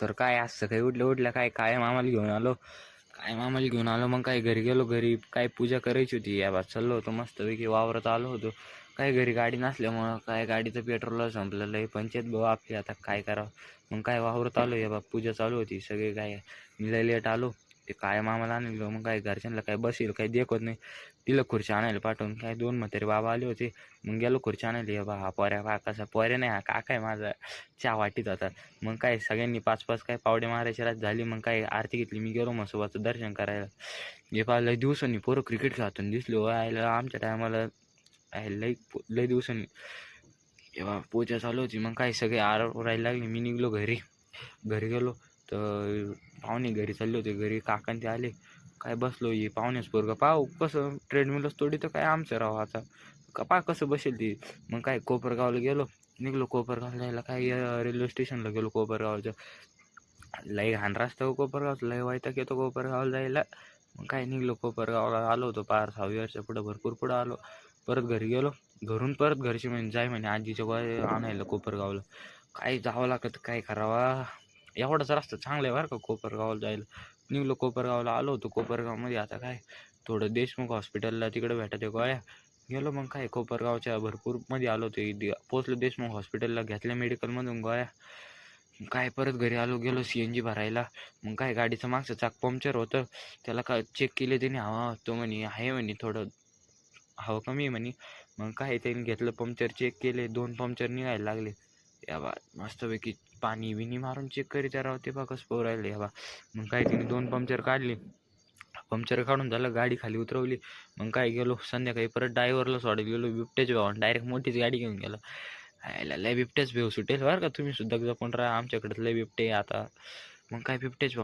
तर काय आज सकाळी उठल्या काय काय मामाला घेऊन आलो. मग काय घरी गेलो. घरी काय पूजा करायची होती. या बा चाललो होतो मस्तपैकी वावरात आलो होतो. काय घरी गाडी नसल्यामुळं काय गाडीचं पेट्रोल संपलेलं आहे. पंचायत भाऊ आपली आता काय करावं. मग काय वावरात आलो. या बा पूजा चालू होती. सगळे काय मी लेट आलो. ते काय मामाला आणलं. मग काय घरच्यांना काय बसेल काही देखत नाही. तिला खुर्ची आणायला पाठवून काय 2 म्हातारे बाबा आले होते. मग गेलो खुर्ची आणायला. बा हा पोऱ्या काकाचा पोऱ्या नाही हा काका आहे माझा. चहा वाटीत होता. मग काय सगळ्यांनी 5-5 काय पावडे मारायची रात झाली. मग काय आरती घेतली. मी गेलो म्हसोबाचं दर्शन करायला. हे पहा लय दिवसांनी पोरं क्रिकेट खेळताना दिसले व्हायला आमच्या टायमाला. लय दिवसांनी जेव्हा पूजा चालू होती. मग काय सगळे राहायला लागले. मी निघलो घरी गेलो तर पाहुणे घरी चालले होते. घरी काकांते ते आले. काय बसलो ये पाहुण्याच पोरगं पाहू कसं ट्रेडमिलच तोडी तर काय आमचं राव आता का कसं बसेल ती. मग काय कोपरगावला गेलो. निघलो कोपरगावला जायला. काय रेल्वे स्टेशनला गेलो कोपरगावच्या. लय घाण रस्ता हो कोपरगावचा. लय वैताग येतो कोपरगावला जायला. मग काय निघलो कोपरगावला आलो होतो पार 6 वर्षाच्या पुढं भरपूर पुढं आलो. परत घरी गेलो. घरून परत घरची म्हणे जाय म्हणे आजीच्या गोळ्या आणायला कोपरगावला. काय जावं लागतं काय करावा. एवढाच रस्ता चांगला आहे बरं का कोपरगावला जायला. निघलो कोपरगावला आलो होतो. कोपरगावमध्ये आता काय थोडं देशमुख हॉस्पिटलला तिकडे भेटत आहे गोळ्या. गेलो मग काय कोपरगावच्या भरपूर मध्ये आलो होतो. पोचलो देशमुख हॉस्पिटलला. घेतल्या मेडिकलमधून गोळ्या. काय परत घरी आलो. गेलो CNG भरायला. मग काय गाडीचं मागचं चाक पंक्चर होतं. त्याला काय चेक केले त्याने हवा तो म्हणे आहे म्हणे थोडं हवा कमी आहे म्हणे. मग काय त्यांनी घेतलं पंक्चर चेक केले. 2 पंक्चर निघायला लागले. या बा मस्तपैकी पाणी बिनी मारून चेक करीत राहते ते बा कसं पोहू राहिले. या बा मग काय तिने 2 पंक्चर काढले. पंक्चर काढून झालं गाडी खाली उतरवली. मग काय गेलो संध्याकाळी परत ड्रायव्हरला सोडायला गेलो. बिबट्याच भावानं डायरेक्ट मोठीच गाडी घेऊन गेला. लय बिबट्याच भेव सुटेल बरं का. तुम्ही सुद्धा जपून राहा. आमच्याकडे लय बिबटे आता. मग काय बिबट्याच